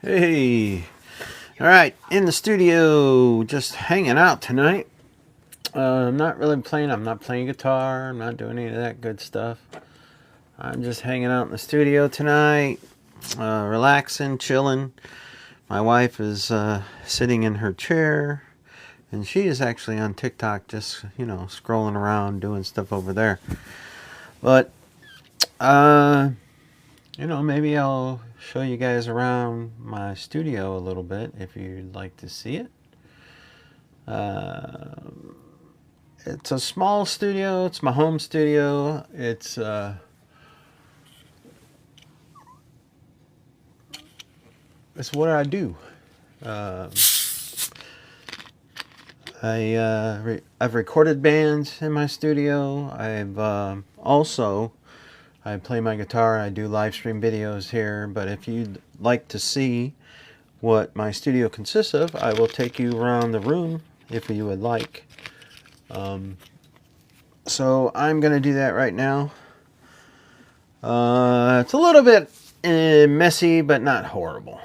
Hey, all right, in the studio, just hanging out tonight. I'm not really playing. I'm not playing guitar. I'm not doing any of that good stuff. I'm just hanging out in the studio tonight, relaxing, chilling. My wife is sitting in her chair, and she is actually on TikTok, just scrolling around, doing stuff over there. But uh, maybe I'll show you guys around my studio a little bit if you'd like to see it. Uh, it's a small studio. It's my home studio. It's what I do. Uh, I've recorded bands in my studio. I play my guitar. I do live stream videos here. But if you'd like to see what my studio consists of, I will take you around the room if you would like. So I'm going to do that right now. It's a little bit messy, but not horrible.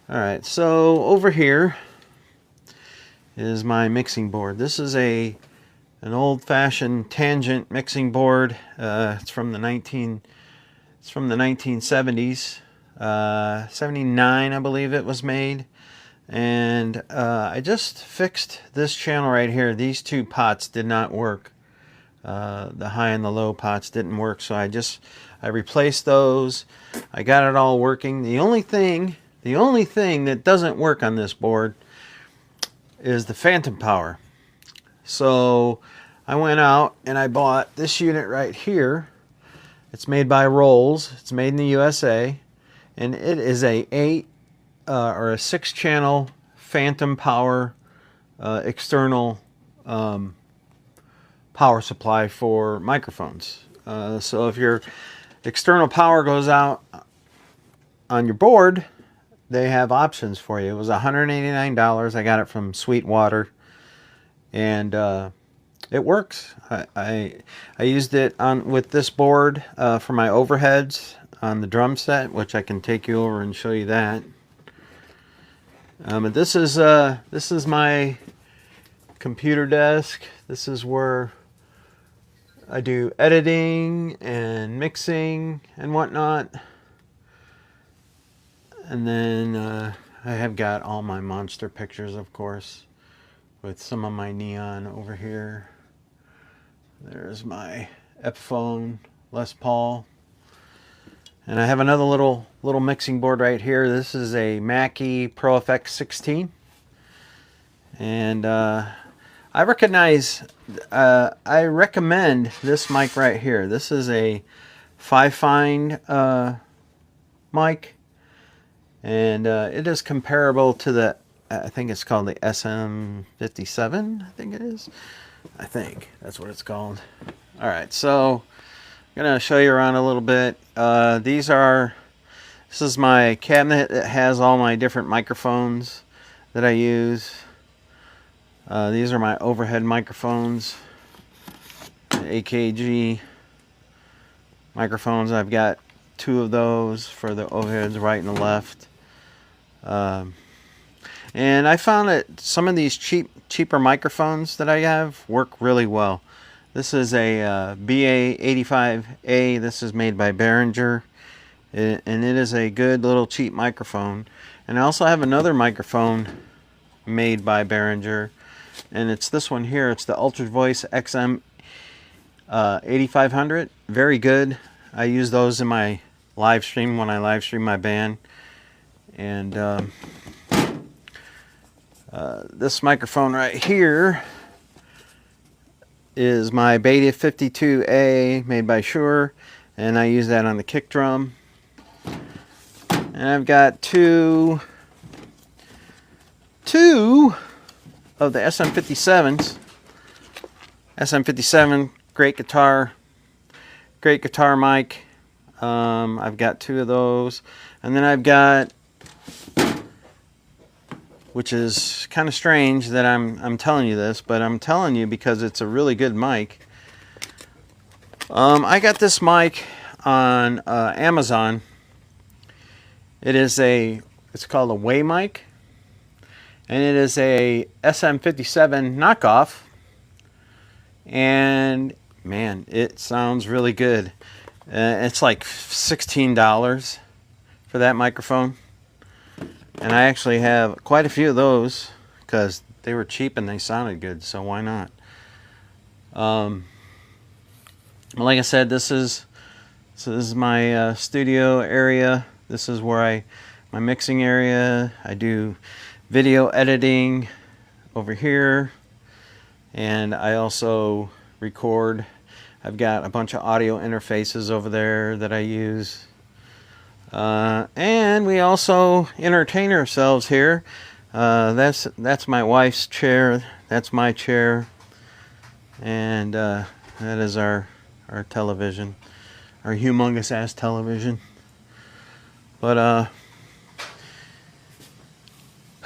All right, so over here is my mixing board. This is an old-fashioned Tangent mixing board. It's from the 1970s. 79, I believe it was made. And I just fixed this channel right here. These two pots did not work. The high and the low pots didn't work, so I replaced those. I got it all working. The only thing that doesn't work on this board is the phantom power. So I went out and I bought this unit right here. It's made by Rolls. It's made in the USA, and it is a 6-channel phantom power external power supply for microphones. So if your external power goes out on your board, they have options for you. It was $189. I got it from Sweetwater, and it works. I used it with this board for my overheads on the drum set, which I can take you over and show you that. But this is my computer desk. This is where I do editing and mixing and whatnot. And then I have got all my monster pictures, of course, with some of my neon over here. There's my Epiphone Les Paul. And I have another little mixing board right here. This is a Mackie Pro FX 16. And I recommend this mic right here. This is a 5-find mic, and it is comparable to the, I think it's called the SM57. I think it is. I think that's what it's called. All right, so I'm gonna show you around a little bit. This is my cabinet that has all my different microphones that I use. These are my overhead microphones, AKG microphones. I've got 2 of those for the overheads, right and the left. And I found that some of these cheaper microphones that I have work really well. This is a BA85A. This is made by Behringer, and it is a good little cheap microphone. And I also have another microphone made by Behringer, and it's this one here. It's the Ultra Voice XM 8500. Very good. I use those in my live stream when I live stream my band. And this microphone right here is my Beta 52A made by Shure, and I use that on the kick drum. And I've got two of the SM57s. SM57, great guitar mic. I've got 2 of those, and then I've got, which is kind of strange that I'm telling you this, but I'm telling you because it's a really good mic. I got this mic on Amazon, It's called a Way mic, and it is a SM57 knockoff, and man, it sounds really good. It's like $16 for that microphone, and I actually have quite a few of those because they were cheap and they sounded good, so why not? Like I said, this is my studio area. This is where my mixing area. I do video editing over here, and I also record. I've got a bunch of audio interfaces over there that I use, and we also entertain ourselves here. That's my wife's chair. That's my chair, and that is our television, our humongous ass television. But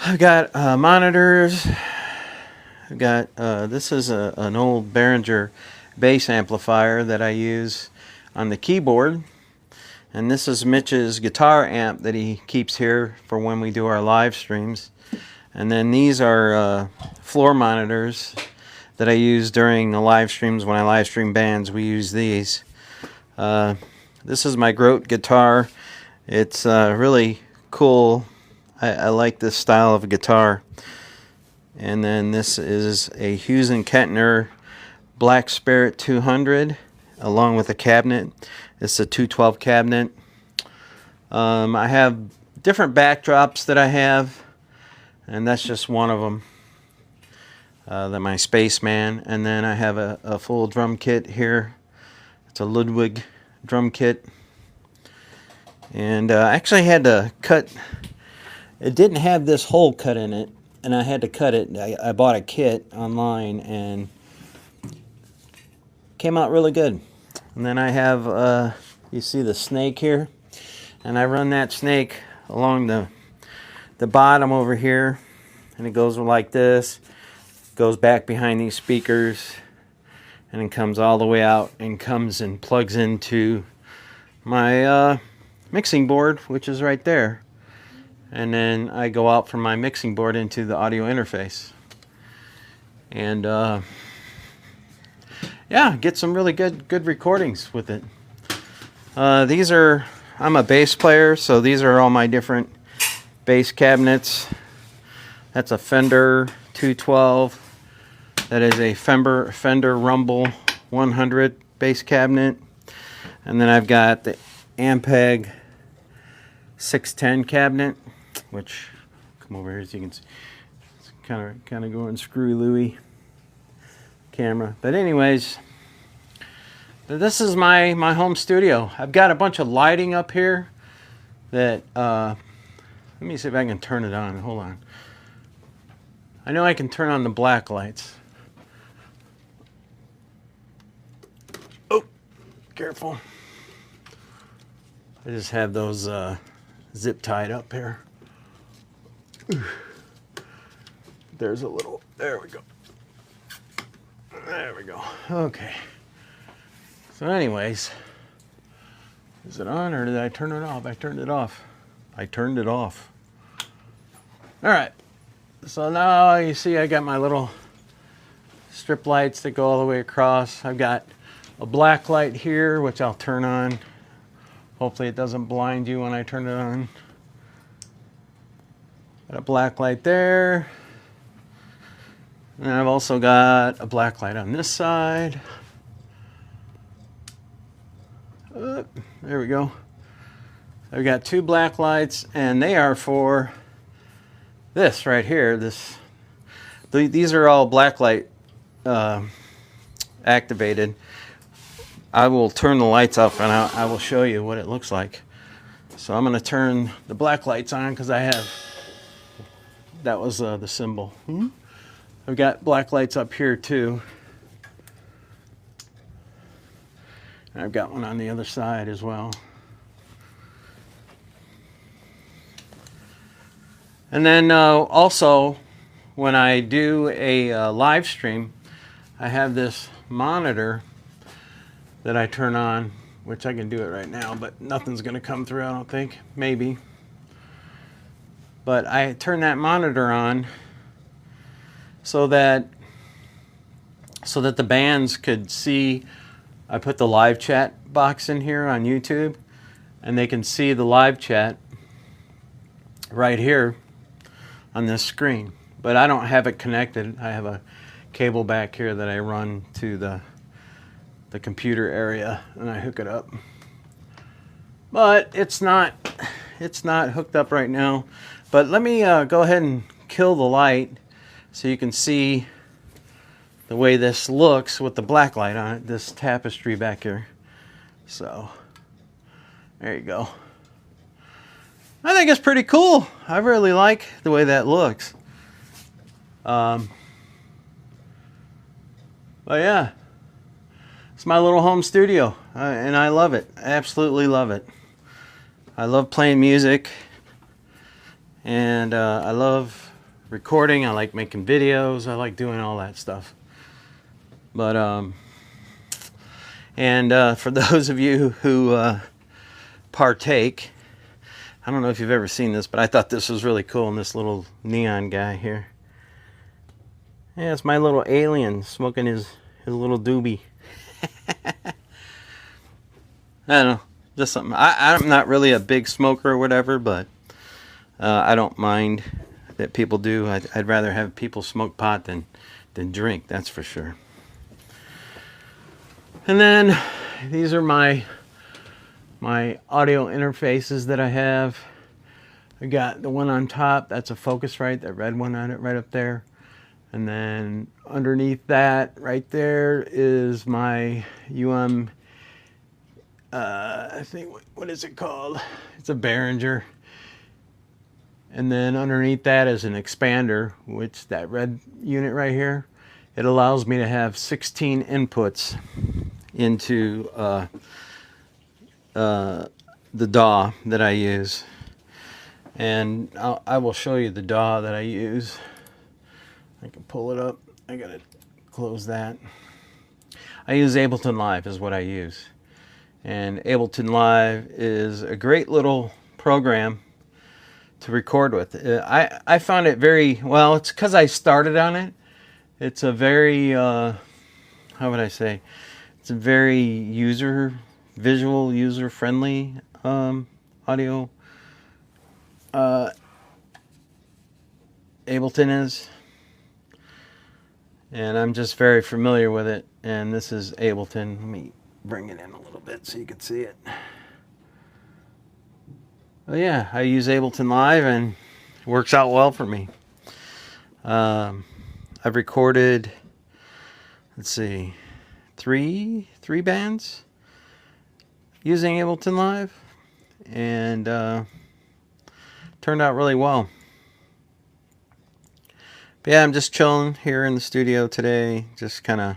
I've got monitors. I've got this is an old Behringer bass amplifier that I use on the keyboard, and this is Mitch's guitar amp that he keeps here for when we do our live streams. And then these are floor monitors that I use during the live streams. When I live stream bands, we use these. This is my Grote guitar. It's really cool. I like this style of guitar. And then this is a Hughes & Kettner Black Spirit 200 along with a cabinet. It's a 212 cabinet. I have different backdrops that I have, and that's just one of them. My Spaceman, and then I have a full drum kit here. It's a Ludwig drum kit, and I actually had to cut. It didn't have this hole cut in it, and I had to cut it. I bought a kit online, and came out really good. And then I have you see the snake here, and I run that snake along the bottom over here, and it goes like this. Goes back behind these speakers, and it comes all the way out and comes and plugs into my mixing board, which is right there. And then I go out from my mixing board into the audio interface, and yeah, get some really good recordings with it. I'm a bass player, so these are all my different bass cabinets. That's a Fender 212. That is a Fender Rumble 100 bass cabinet. And then I've got the Ampeg 610 cabinet, which, come over here so you can see, it's kind of going screwy Louie camera. But anyways, this is my home studio. I've got a bunch of lighting up here that, let me see if I can turn it on. Hold on. I know I can turn on the black lights. Oh, careful. I just have those zip tied up here. There's a little, there we go. There we go. Okay. So anyways, is it on or did I turn it off? I turned it off. I turned it off. All right. So now you see I got my little strip lights that go all the way across. I've got a black light here, which I'll turn on. Hopefully it doesn't blind you when I turn it on. Got a black light there. And I've also got a black light on this side. There we go. I've got two black lights, and they are for this right here. These are all black light activated. I will turn the lights off, and I will show you what it looks like. So I'm going to turn the black lights on because I have, that was the symbol. I've got black lights up here too. And I've got one on the other side as well. And then also, when I do a live stream, I have this monitor that I turn on, which I can do it right now, but nothing's going to come through, I don't think. Maybe. but I turned that monitor on so that the bands could see. I put the live chat box in here on YouTube, and they can see the live chat right here on this screen. But I don't have it connected. I have a cable back here that I run to the computer area, and I hook it up. But it's not hooked up right now. But let me go ahead and kill the light so you can see the way this looks with the black light on it, this tapestry back here. So there you go. I think it's pretty cool. I really like the way that looks. But yeah, it's my little home studio, and I love it. I absolutely love it. I love playing music, and I love recording. I like making videos. I like doing all that stuff. But for those of you who partake, I don't know if you've ever seen this, but I thought this was really cool. And this little neon guy here, yeah, it's my little alien smoking his little doobie. I don't know, just something. I'm not really a big smoker or whatever, but I don't mind that people do. I'd rather have people smoke pot than drink, that's for sure. And then these are my audio interfaces that I have. I got the one on top, that's a Focusrite, that red one on it right up there. And then underneath that right there is my I think, what is it called? It's a Behringer. And then underneath that is an expander, which that red unit right here, it allows me to have 16 inputs into the DAW that I use. And I will show you the DAW that I use. I can pull it up. I gotta close that. I use Ableton Live is what I use. And Ableton Live is a great little program to record with. I found it very, well, it's because I started on it. It's a very, how would I say? It's a very visual, user-friendly audio. Ableton is. And I'm just very familiar with it. And this is Ableton. Let me bring it in a little bit so you can see it. But yeah, I use Ableton Live and it works out well for me. I've recorded, let's see, three bands using Ableton Live, and turned out really well. But yeah, I'm just chilling here in the studio today, just kind of,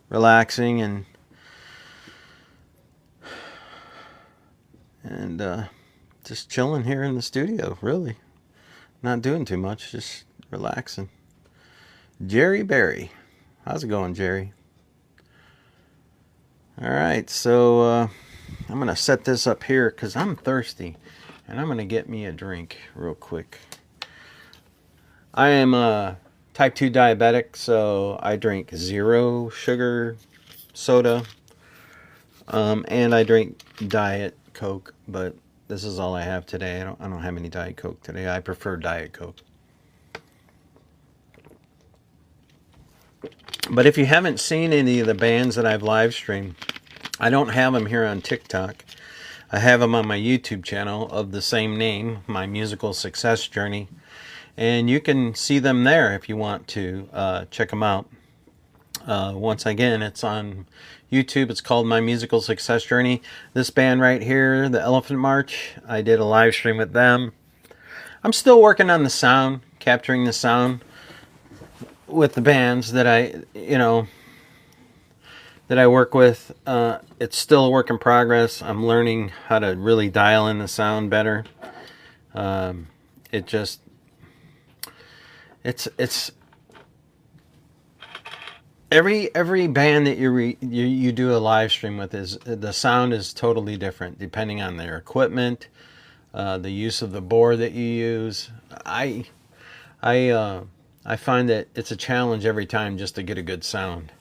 relaxing and just chilling here in the studio, really. Not doing too much, just relaxing. Jerry Berry. How's it going, Jerry? Alright, so I'm going to set this up here because I'm thirsty. And I'm going to get me a drink real quick. I am type 2 diabetic, so I drink 0 sugar soda. And I drink Diet Coke, but this is all I have today. I don't have any Diet Coke today. I prefer Diet Coke. But if you haven't seen any of the bands that I've live streamed, I don't have them here on TikTok. I have them on my YouTube channel of the same name, My Musical Success Journey. And you can see them there if you want to check them out. Once again, it's on YouTube. It's called My Musical Success Journey. This band right here, the Elephant March, I did a live stream with them. I'm still working on the sound, capturing the sound with the bands that I work with. It's still a work in progress. I'm learning how to really dial in the sound better. It's every band that you do a live stream with, is the sound is totally different depending on their equipment, the use of the board that you use. I find that it's a challenge every time just to get a good sound.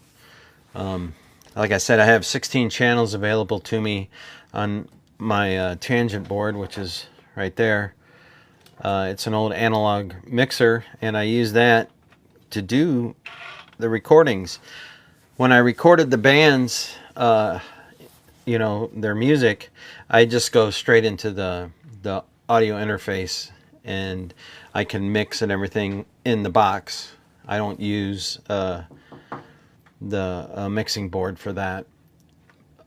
Like I said, I have 16 channels available to me on my Tangent board, which is right there. It's an old analog mixer, and I use that to do the recordings. When I recorded the bands, their music, I just go straight into the audio interface, and I can mix and everything in the box. I don't use the mixing board for that.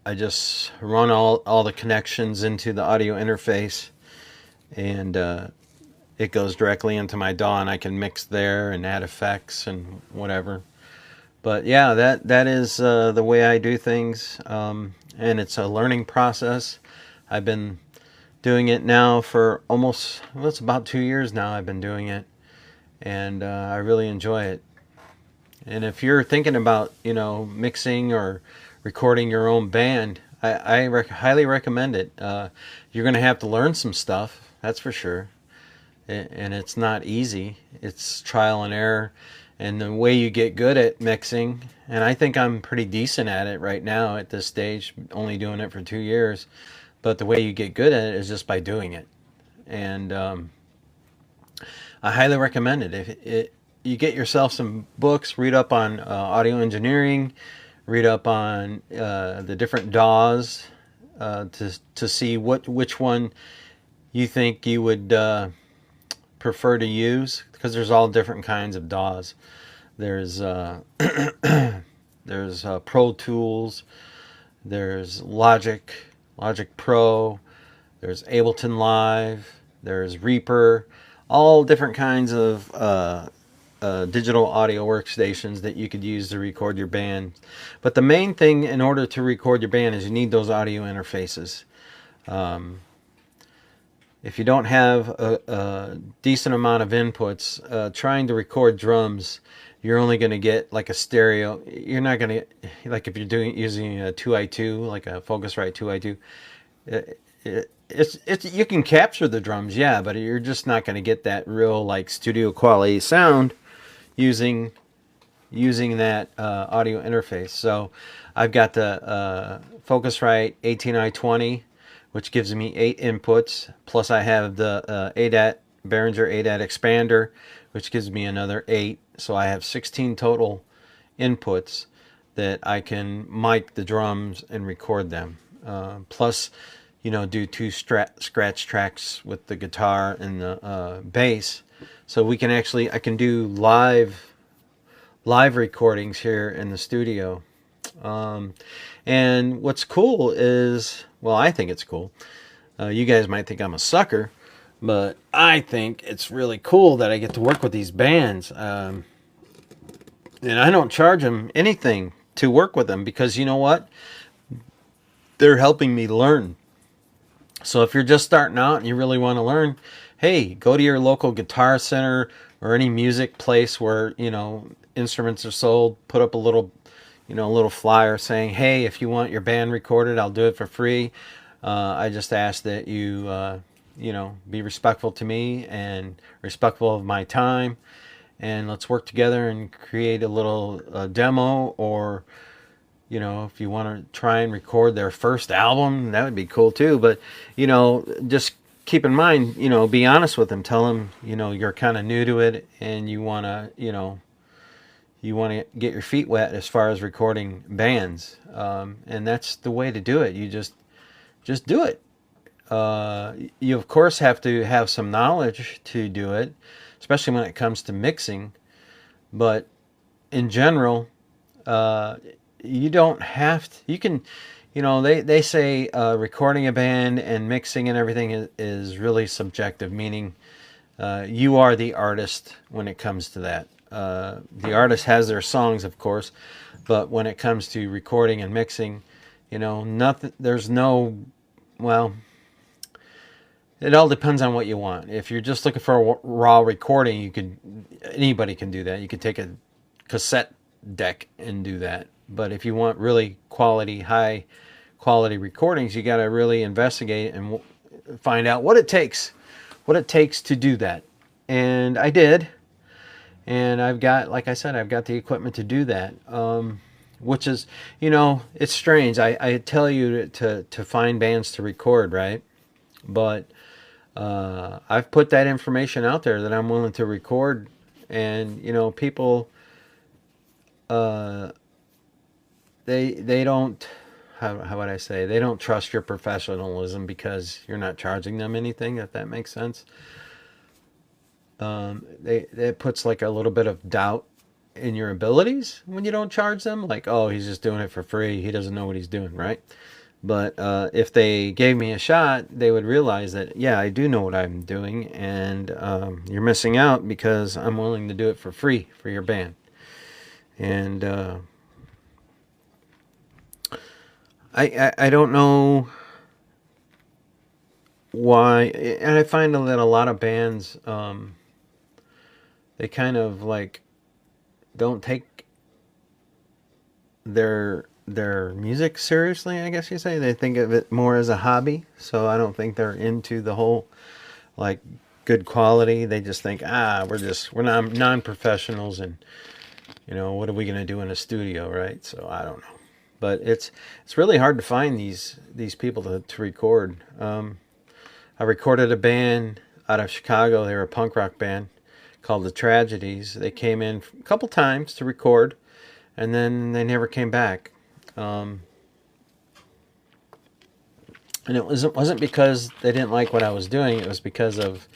I just run all the connections into the audio interface, and it goes directly into my DAW, and I can mix there and add effects and whatever. But yeah, that is the way I do things, and it's a learning process. I've been doing it now for it's about 2 years now I've been doing it, and I really enjoy it. And if you're thinking about, mixing or recording your own band, I highly recommend it. You're going to have to learn some stuff, that's for sure. And it's not easy. It's trial and error. And the way you get good at mixing, and I think I'm pretty decent at it right now at this stage, only doing it for 2 years. But the way you get good at it is just by doing it. And I highly recommend it. If you get yourself some books, read up on audio engineering, read up on the different DAWs to see which one you think you would prefer to use, because there's all different kinds of DAWs. There's there's Pro Tools, there's Logic Pro, there's Ableton Live, there's Reaper, all different kinds of digital audio workstations that you could use to record your band. But the main thing in order to record your band is you need those audio interfaces. If you don't have a decent amount of inputs, trying to record drums, you're only going to get like a stereo. You're not going to, like if you're using a 2i2, like a Focusrite 2i2, you can capture the drums, yeah, but you're just not going to get that real like studio quality sound using that audio interface. So I've got the Focusrite 18i20, which gives me 8 inputs, plus I have the ADAT Behringer ADAT expander, which gives me another 8. So I have 16 total inputs that I can mic the drums and record them. Plus, do 2 scratch tracks with the guitar and the bass. So I can do live recordings here in the studio. And what's cool is, well, I think it's cool. You guys might think I'm a sucker, but I think it's really cool that I get to work with these bands. And I don't charge them anything to work with them, because you know what? They're helping me learn. So if you're just starting out and you really want to learn, hey, go to your local guitar center or any music place where, instruments are sold. Put up a little flyer saying, hey, if you want your band recorded, I'll do it for free. I just ask that you, be respectful to me and respectful of my time. And let's work together and create a little demo, or, if you want to try and record their first album, that would be cool too. But, just keep in mind, be honest with them. Tell them, you're kind of new to it and you want to, get your feet wet as far as recording bands. And that's the way to do it. You just do it. You of course have to have some knowledge to do it, especially when it comes to mixing. But in general, you don't have to. You can, they say recording a band and mixing and everything is really subjective, meaning you are the artist when it comes to that. The artist has their songs, of course, but when it comes to recording and mixing, nothing. Well, it all depends on what you want. If you're just looking for a raw recording, anybody can do that. You could take a cassette deck and do that. But if you want really high quality recordings, you got to really investigate and find out what it takes to do that. And I did. And I've got, like I said, I've got the equipment to do that. Which is, it's strange. I tell you to find bands to record, right? But I've put that information out there that I'm willing to record, and people, they don't, how would I say, they don't trust your professionalism because you're not charging them anything, if that makes sense. It puts like a little bit of doubt in your abilities when you don't charge them. Like, oh, he's just doing it for free. He doesn't know what he's doing, right? But if they gave me a shot, they would realize that, yeah, I do know what I'm doing, and you're missing out because I'm willing to do it for free for your band. And I don't know why, and I find that a lot of bands, they kind of like don't take their music seriously, I guess you say. They think of it more as a hobby, so I don't think they're into the whole like good quality. They just think, we're not non-professionals, and what are we going to do in a studio, right? So I don't know, but it's really hard to find these people to record. I recorded a band out of Chicago. They were a punk rock band called The Tragedies. They came in a couple times to record, and then they never came back. And it wasn't because they didn't like what I was doing. It was because of,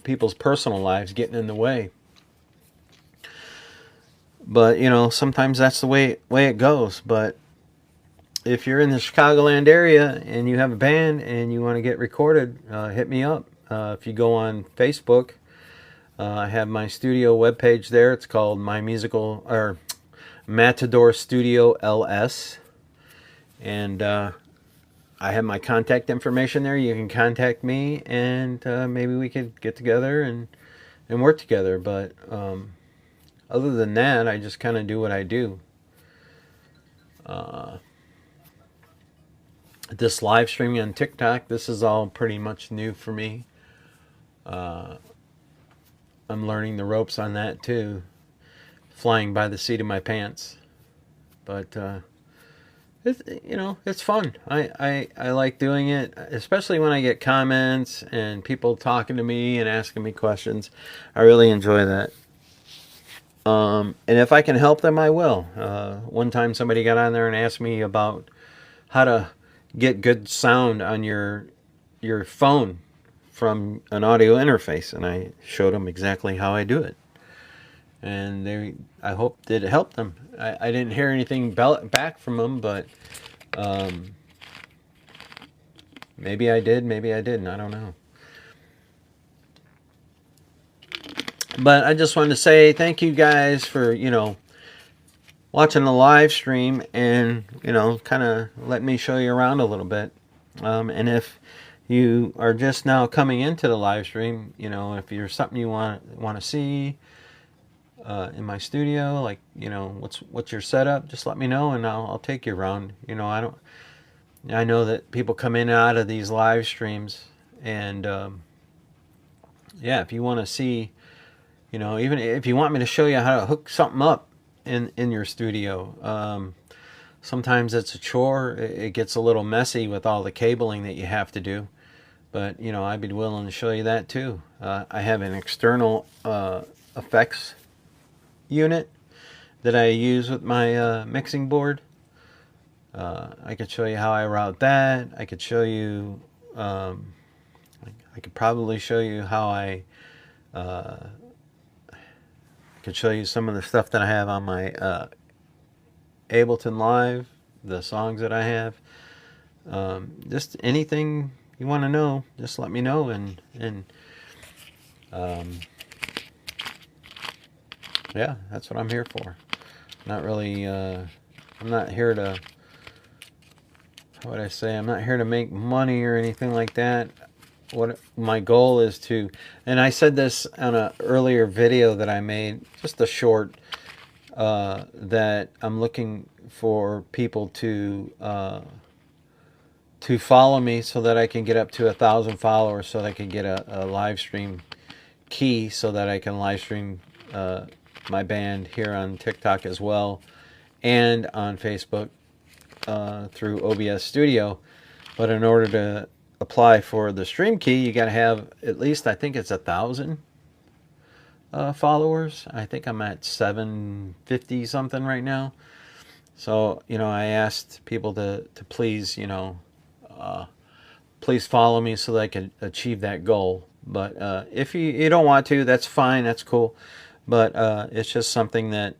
people's personal lives getting in the way. But, sometimes that's the way it goes. But if you're in the Chicagoland area and you have a band and you want to get recorded, hit me up. If you go on Facebook, I have my studio webpage there. It's called Matador Studio LS. And I have my contact information there. You can contact me, and maybe we could get together and work together. But other than that, I just kind of do what I do. This live streaming on TikTok, this is all pretty much new for me. I'm learning the ropes on that too, flying by the seat of my pants. But it's fun. I like doing it, especially when I get comments and people talking to me and asking me questions. I really enjoy that. And if I can help them, I will. One time somebody got on there and asked me about how to get good sound on your phone from an audio interface, and I showed them exactly how I do it. And I hope that it helped them. I didn't hear anything back from them, but maybe I did, maybe I didn't. I don't know. But I just wanted to say thank you guys for, watching the live stream and, kind of let me show you around a little bit. And if you are just now coming into the live stream, if there's something you want to see in my studio, like, what's your setup, just let me know and I'll take you around. I know that people come in and out of these live streams, and if you want to see, even if you want me to show you how to hook something up in your studio, sometimes it's a chore. It gets a little messy with all the cabling that you have to do, but I'd be willing to show you that too. I have an external effects unit that I use with my mixing board. I could show you how I route that. I could show you, I could probably show you how I could show you some of the stuff that I have on my Ableton Live, the songs that I have. Just anything you want to know, just let me know, and yeah, that's what I'm here for. Not really, I'm not here to, how would I say, I'm not here to make money or anything like that. What my goal is to, and I said this on an earlier video that I made, just a short, that I'm looking for people to to follow me so that I can get up to 1,000 followers, so that I can get a live stream key, so that I can live stream my band here on TikTok as well, and on Facebook through OBS Studio. But in order to apply for the stream key, you got to have at least, I think it's 1,000 followers. I think I'm at 750 something right now. So, I asked people to please, please follow me so that I can achieve that goal. But if you don't want to, that's fine, that's cool. But it's just something that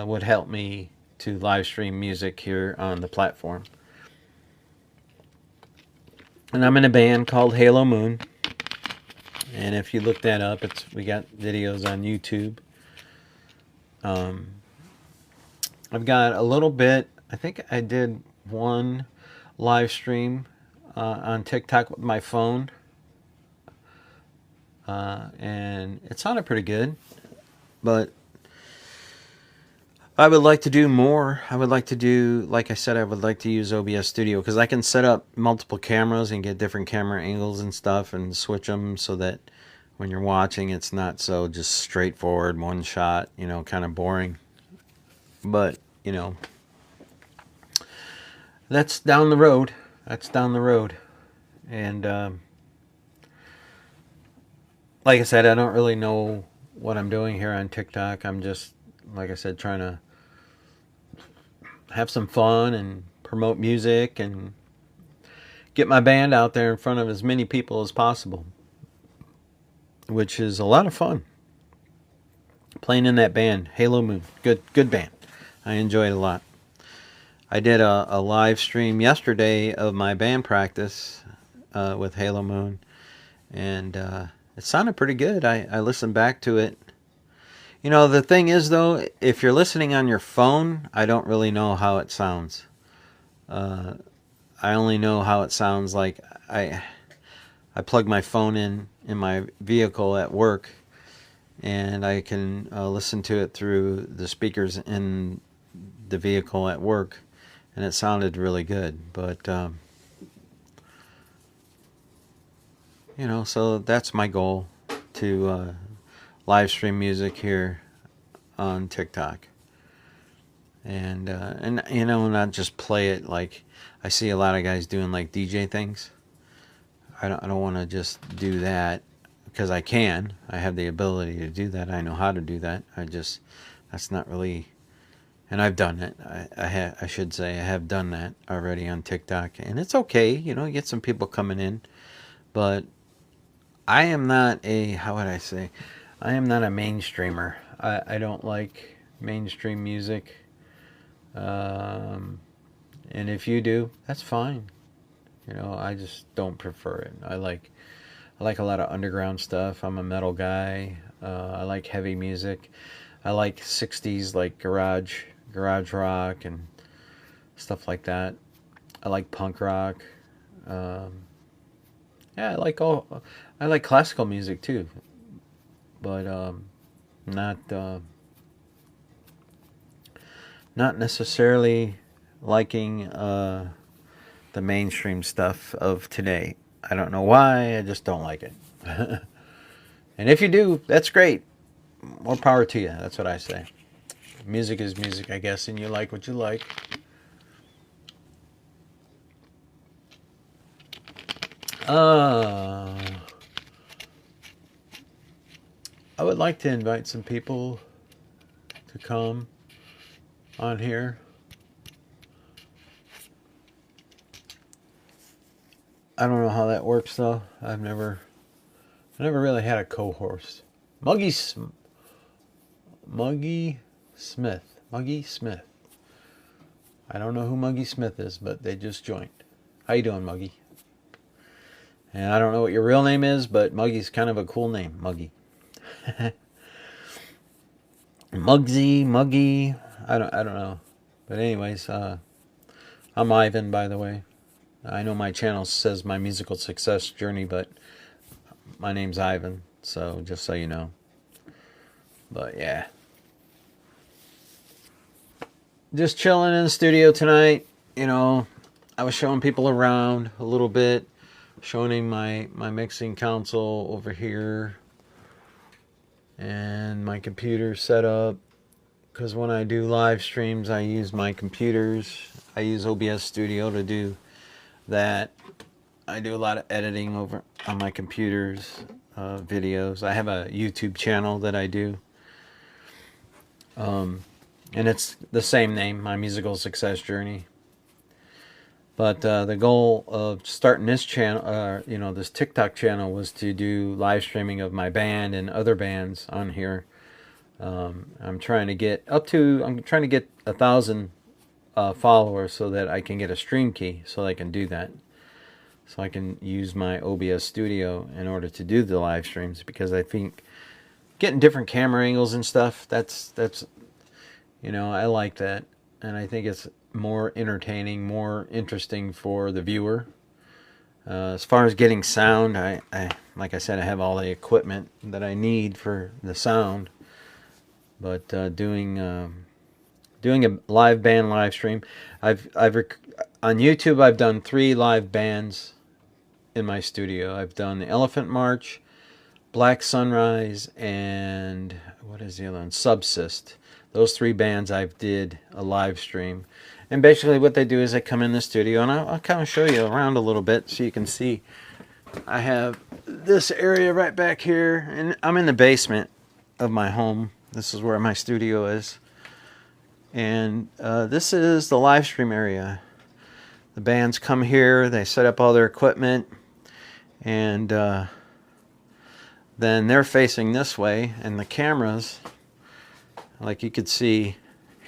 would help me to live stream music here on the platform. And I'm in a band called Halo Moon. And if you look that up, we got videos on YouTube. I've got a little bit, I think I did one live stream on TikTok with my phone. And it sounded pretty good. But I would like to do more. I would like to do, like I said, I would like to use OBS Studio because I can set up multiple cameras and get different camera angles and stuff and switch them so that when you're watching, it's not so just straightforward, one shot, kind of boring. But, that's down the road. And like I said, I don't really know what I'm doing here on TikTok. I'm just, like I said, trying to have some fun and promote music and get my band out there in front of as many people as possible, which is a lot of fun. Playing in that band, Halo Moon, good band. I enjoy it a lot. I did a live stream yesterday of my band practice with Halo Moon, and it sounded pretty good. I listened back to it. The thing is, though, if you're listening on your phone, I don't really know how it sounds. I only know how it sounds like I plug my phone in my vehicle at work, and I can listen to it through the speakers in the vehicle at work, and it sounded really good. But so that's my goal, to live stream music here on TikTok, and not just play it like I see a lot of guys doing, like DJ things. I don't want to just do that because I have the ability to do that. I know how to do that. That's not really, and I've done it. I should say I have done that already on TikTok, and it's okay. You get some people coming in, but I am not how would I say? I am not a mainstreamer. I don't like mainstream music. And if you do, that's fine. I just don't prefer it. I like a lot of underground stuff. I'm a metal guy. I like heavy music. I like 60s, like garage rock and stuff like that. I like punk rock. Yeah, I like classical music too. But not necessarily liking the mainstream stuff of today. I don't know why, I just don't like it. And if you do, that's great. More power to you, that's what I say. Music is music, I guess, and you like what you like. I would like to invite some people to come on here. I don't know how that works though. I never really had a co-host. Muggy Smith. I don't know who Muggy Smith is, but they just joined. How you doing, Muggy? And I don't know what your real name is, but Muggy's kind of a cool name, Muggy. Muggy, I don't know. But anyways, I'm Ivan, by the way. I know my channel says my musical success journey, but my name's Ivan, so just so you know. But yeah. Just chilling in the studio tonight. I was showing people around a little bit, showing my mixing console over here and my computer set up. Because when I do live streams, I use my computers. I use OBS Studio to do that. I do a lot of editing over on my computer's videos. I have a YouTube channel that I do. And it's the same name, My Musical Success Journey. But the goal of starting this channel, this TikTok channel, was to do live streaming of my band and other bands on here. I'm trying to get 1,000 followers so that I can get a stream key, so I can do that. So I can use my OBS Studio in order to do the live streams, because I think getting different camera angles and stuff, that's I like that, and I think it's more entertaining, more interesting for the viewer. As far as getting sound, I like I said, I have all the equipment that I need for the sound. But doing a live band live stream, on YouTube I've done 3 live bands in my studio. I've done the Elephant March, Black Sunrise, and what is the other one? Subsist. Those 3 bands I've did a live stream. And basically what they do is they come in the studio, and I'll kind of show you around a little bit so you can see. I have this area right back here, and I'm in the basement of my home. This is where my studio is. And this is the live stream area. The bands come here, they set up all their equipment, and then they're facing this way, and the cameras, like you could see,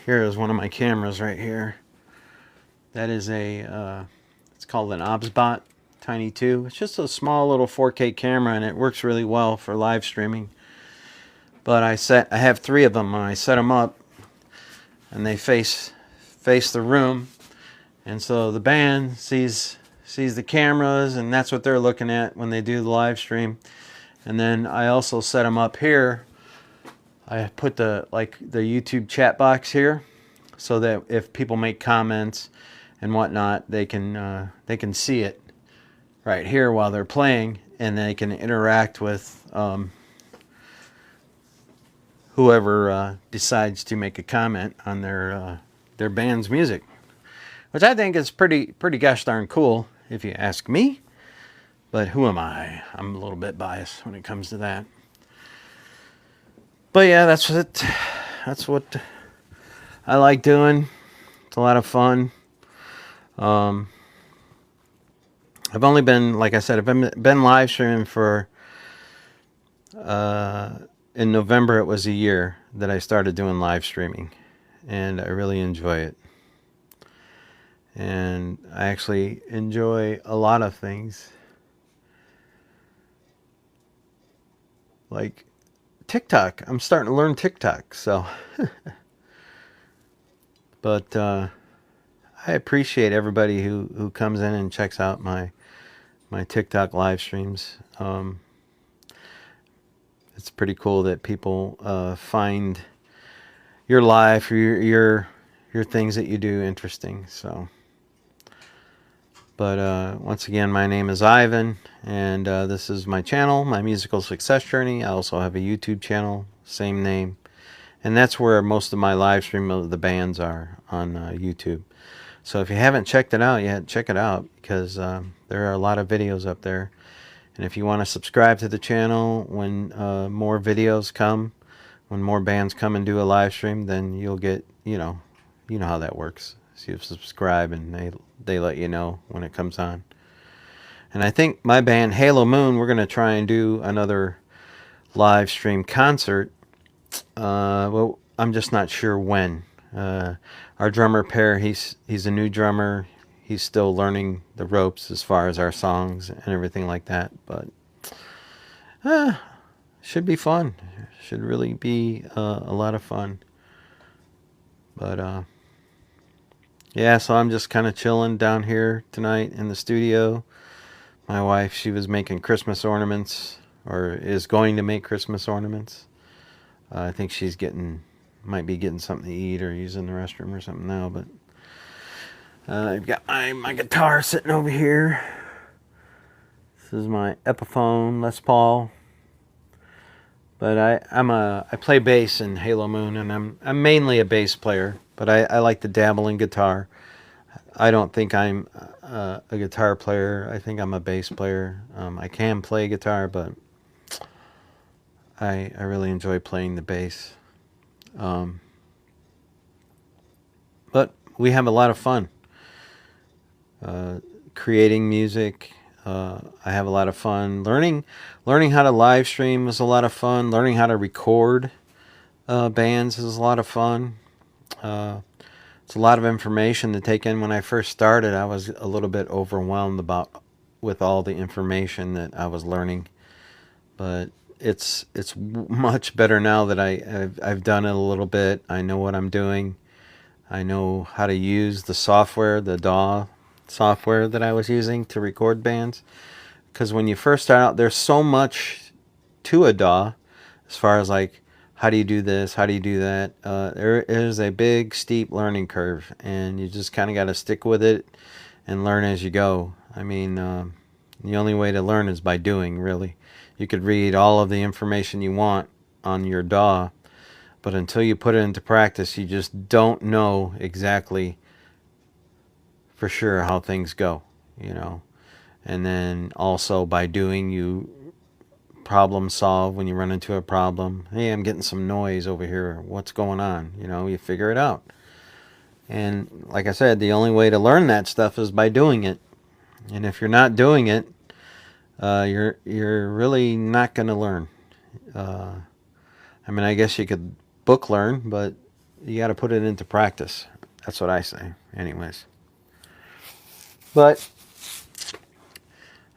here is one of my cameras right here. That is it's called an OBSBot Tiny 2. It's just a small little 4K camera, and it works really well for live streaming. But I have 3 of them, and I set them up, and they face the room, and so the band sees the cameras, and that's what they're looking at when they do the live stream. And then I also set them up here. I put the YouTube chat box here, so that if people make comments and whatnot, they can see it right here while they're playing, and they can interact with whoever decides to make a comment on their band's music, which I think is pretty gosh darn cool, if you ask me. But who am I? I'm a little bit biased when it comes to that. But yeah, that's it. That's what I like doing. It's a lot of fun. I've only been, like I said, I've been live streaming for, in November it was a year that I started doing live streaming, and I really enjoy it. And I actually enjoy a lot of things, like TikTok. I'm starting to learn TikTok, so but I appreciate everybody who comes in and checks out my TikTok live streams. It's pretty cool that people find your life, your things that you do interesting. So, but once again, my name is Ivan, and this is my channel, My Musical Success Journey. I also have a YouTube channel, same name, and that's where most of my live stream of the bands are, on YouTube. So if you haven't checked it out yet, check it out, because there are a lot of videos up there. And if you want to subscribe to the channel when more videos come, when more bands come and do a live stream, then you'll get, you know how that works. So you subscribe, and they let you know when it comes on. And I think my band Halo Moon, we're going to try and do another live stream concert. Well, I'm just not sure when. Our drummer pair, he's a new drummer. He's still learning the ropes as far as our songs and everything like that. But should be fun. Should really be a lot of fun. But yeah, so I'm just kind of chilling down here tonight in the studio. My wife, she was making Christmas ornaments, or is going to make Christmas ornaments. I think she's might be getting something to eat or using the restroom or something now. But I've got my guitar sitting over here. This is my Epiphone Les Paul. But I play bass in Halo Moon, and I'm mainly a bass player. But I like to dabble in guitar. I don't think I'm a guitar player. I think I'm a bass player. I can play guitar, but I really enjoy playing the bass. But we have a lot of fun creating music. I have a lot of fun learning how to live stream was a lot of fun. Learning how to record bands is a lot of fun. It's a lot of information to take in. When I first started, I was a little bit overwhelmed with all the information that I was learning. But it's much better now that I've done it a little bit. I know what I'm doing. I know how to use the software, the DAW software that I was using to record bands. Because when you first start out, there's so much to a DAW as far as like, how do you do this? How do you do that? There is a big, steep learning curve, and you just kind of got to stick with it and learn as you go. I mean, the only way to learn is by doing, really. You could read all of the information you want on your DAW, but until you put it into practice, you just don't know exactly for sure how things go, you know. And then also by doing, you problem solve when you run into a problem. Hey, I'm getting some noise over here. What's going on? You know, you figure it out. And like I said, the only way to learn that stuff is by doing it. And if you're not doing it, you're really not going to learn. I mean, I guess you could book learn, but you got to put it into practice. That's what I say, anyways. But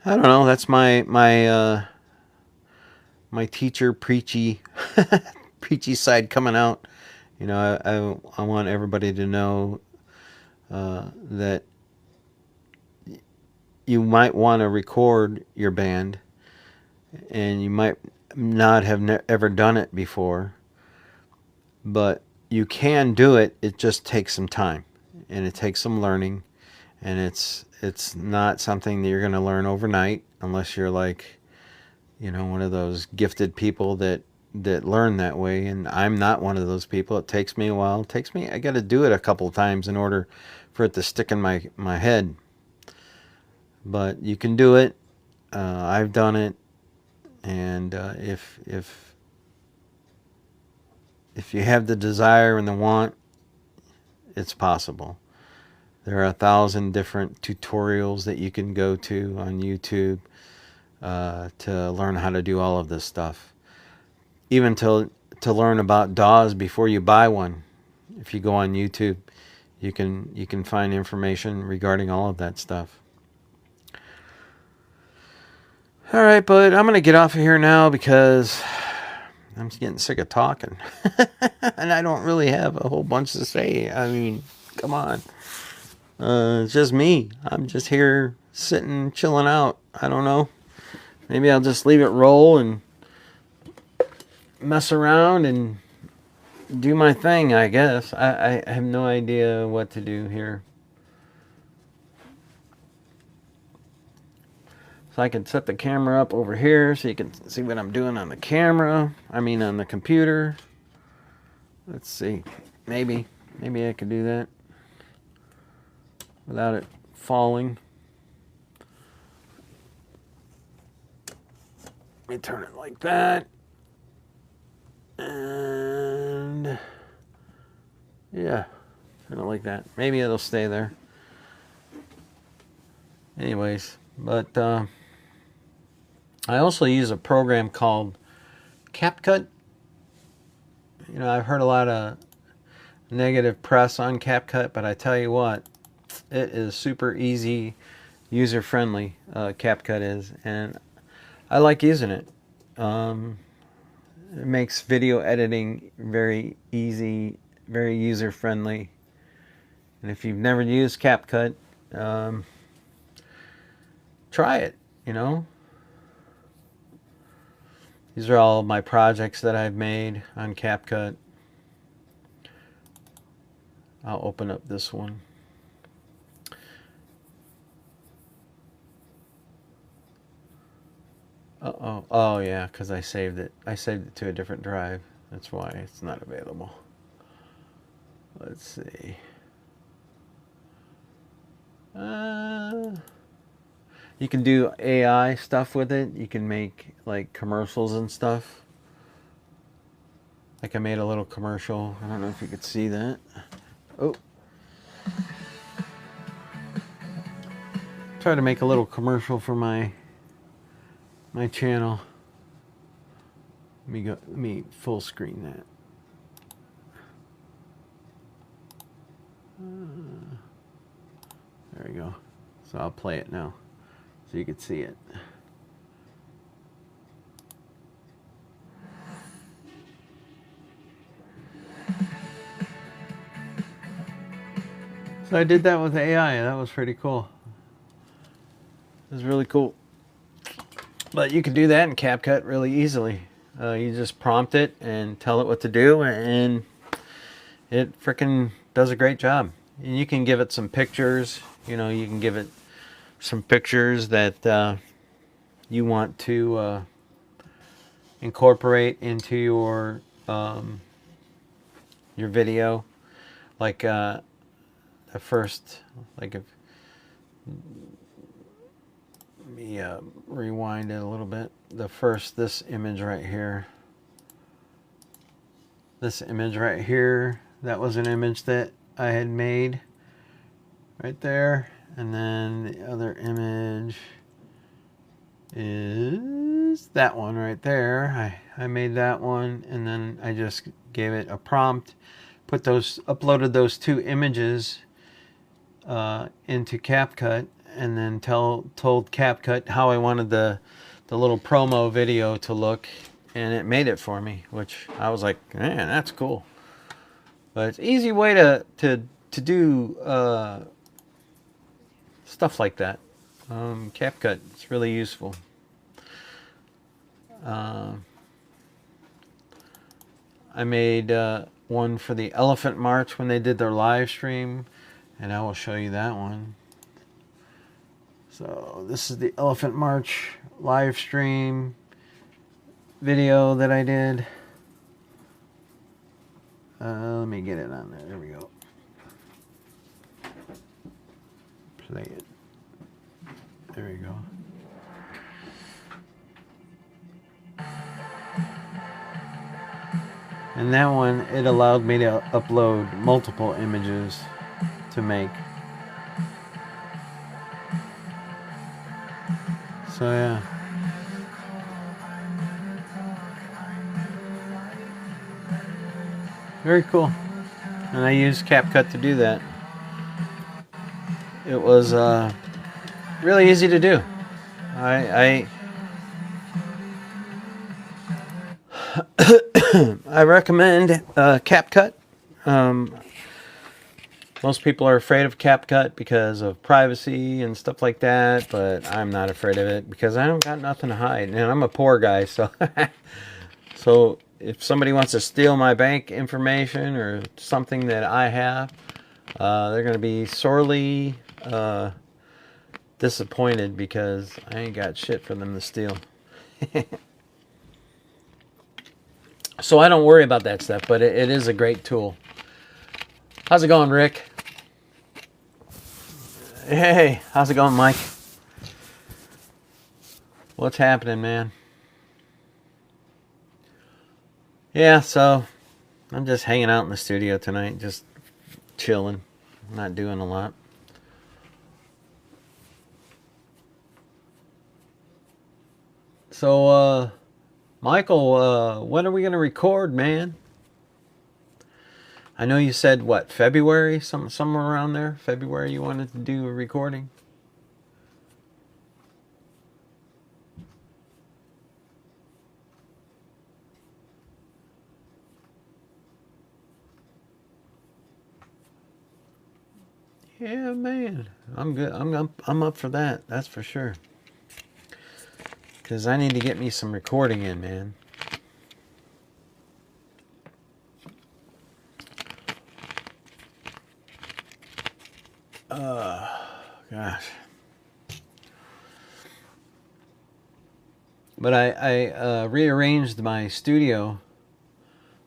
I don't know. That's my teacher preachy preachy side coming out. You know, I want everybody to know that you might want to record your band, and you might not have ever done it before, but you can do it. It just takes some time, and it takes some learning, and it's not something that you're going to learn overnight unless you're like, you know, one of those gifted people that learn that way. And I'm not one of those people. It takes me a while. I got to do it a couple of times in order for it to stick in my head. But you can do it. I've done it. And if you have the desire and the want, it's possible. There are 1,000 different tutorials that you can go to on YouTube to learn how to do all of this stuff. Even to learn about DAWs before you buy one. If you go on YouTube, you can find information regarding all of that stuff. All right, but I'm going to get off of here now because I'm getting sick of talking. And I don't really have a whole bunch to say. I mean, come on. It's just me. I'm just here sitting, chilling out. I don't know. Maybe I'll just leave it roll and mess around and do my thing, I guess. I have no idea what to do here. So I can set the camera up over here so you can see what I'm doing on the camera. I mean on the computer. Let's see. Maybe I could do that without it falling. Let me turn it like that. And yeah, turn it like that. Maybe it'll stay there. Anyways, but I also use a program called CapCut. You know, I've heard a lot of negative press on CapCut, but I tell you what, it is super easy, user-friendly. CapCut is, and I like using it. It makes video editing very easy, very user-friendly. And if you've never used CapCut, try it, you know. These are all my projects that I've made on CapCut. I'll open up this one. Uh-oh. Oh, yeah, because I saved it. I saved it to a different drive. That's why it's not available. Let's see. You can do AI stuff with it. You can make like commercials and stuff. Like I made a little commercial. I don't know if you could see that. Oh. Try to make a little commercial for my channel. Let me full screen that. There we go. So I'll play it now so you can see it. So I did that with AI. That was pretty cool. It was really cool. But you can do that in CapCut really easily. You just prompt it and tell it what to do, and it freaking does a great job. And you can give it some pictures. You know, you can give it some pictures that you want to incorporate into your video. Like the first, like if let me rewind it a little bit. This image right here. This image right here, that was an image that I had made right there. And then the other image is that one right there. I made that one, and then I just gave it a prompt, uploaded those two images into CapCut, and then told CapCut how I wanted the little promo video to look, and it made it for me, which I was like, man, that's cool. But it's an easy way to do stuff like that. CapCut, it's really useful. I made one for the Elephant March when they did their live stream, and I will show you that one. So this is the Elephant March live stream video that I did. Let me get it on there. There we go. Play it. There we go. And that one, it allowed me to upload multiple images to make. So yeah. Very cool. And I used CapCut to do that. It was really easy to do. I recommend CapCut. Most people are afraid of CapCut because of privacy and stuff like that, but I'm not afraid of it because I don't got nothing to hide. And I'm a poor guy, so so if somebody wants to steal my bank information or something that I have, they're going to be sorely disappointed because I ain't got shit for them to steal. So I don't worry about that stuff, but it is a great tool. How's it going, Rick? Hey, how's it going, Mike? What's happening, man? Yeah, so I'm just hanging out in the studio tonight, just chilling, not doing a lot. So, Michael, when are we going to record, man? I know you said, what, February? Somewhere around there? February you wanted to do a recording? Yeah, man. I'm good. I'm up for that. That's for sure. Because I need to get me some recording in, man. Gosh. But I rearranged my studio.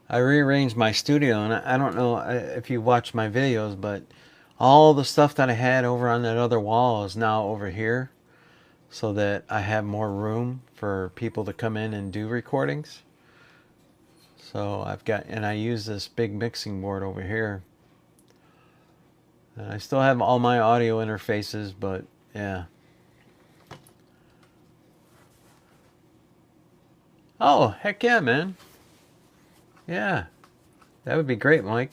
I rearranged my studio, and I don't know if you watched my videos, but all the stuff that I had over on that other wall is now over here, so that I have more room for people to come in and do recordings. So I use this big mixing board over here. And I still have all my audio interfaces, but yeah. Oh, heck yeah, man. Yeah, that would be great, Mike.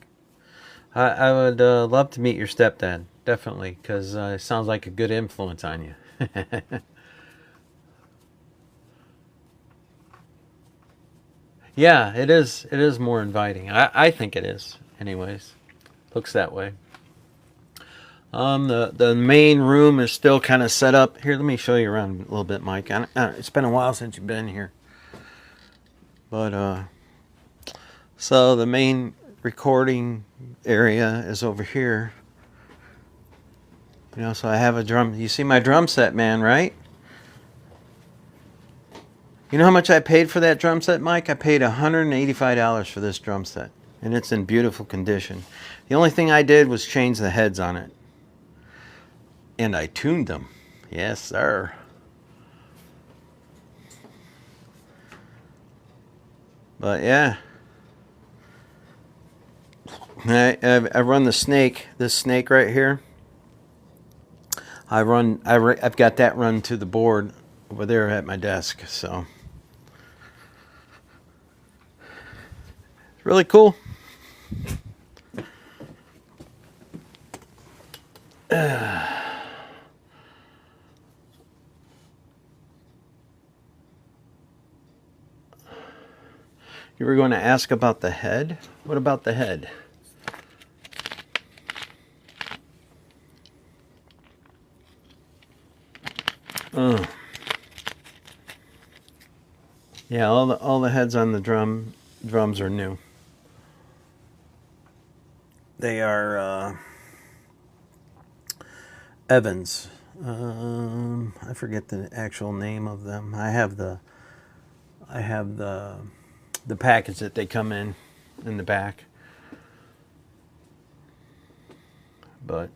I would love to meet your stepdad, definitely, because it sounds like a good influence on you. Yeah, it is. It is more inviting. I think it is. Anyways, looks that way. The main room is still kind of set up. Here, let me show you around a little bit, Mike. It's been a while since you've been here, but so the main recording area is over here. You know, so I have a drum. You see my drum set, man, right? You know how much I paid for that drum set, Mike? I paid $185 for this drum set, and it's in beautiful condition. The only thing I did was change the heads on it, and I tuned them. Yes, sir. But yeah, I run the snake. This snake right here. I've got that run to the board over there at my desk. So it's really cool. You were going to ask about the head? What about the head? Yeah, all the heads on the drums are new. They are Evans. I forget the actual name of them. I have the package that they come in the back. But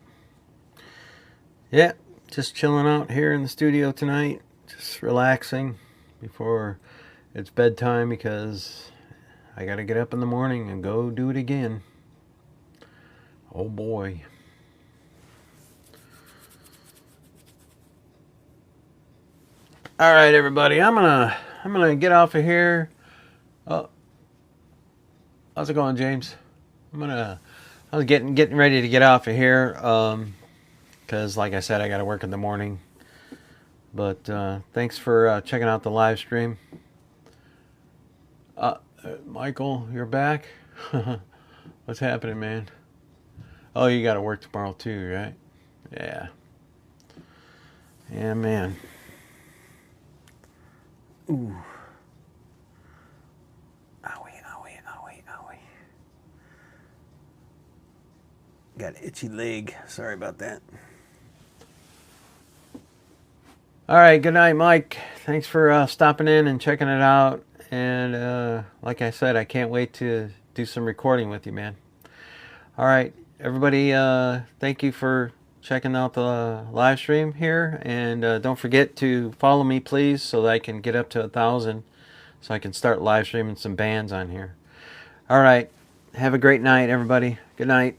yeah, just chilling out here in the studio tonight, just relaxing before it's bedtime, because I got to get up in the morning and go do it again. Oh boy. All right, everybody. I'm gonna get off of here. Oh, how's it going, James? I was getting ready to get off of here, because like I said, I got to work in the morning. But thanks for checking out the live stream. Michael, you're back. What's happening, man? Oh, you got to work tomorrow too, right? Yeah. Yeah, man. Ooh. Owie, owie, owie, owie. Got an itchy leg. Sorry about that. All right, good night, Mike. Thanks for stopping in and checking it out. And like I said, I can't wait to do some recording with you, man. All right, everybody, thank you for checking out the live stream here. And don't forget to follow me, please, so that I can get up to 1,000, so I can start live streaming some bands on here. All right, have a great night, everybody. Good night.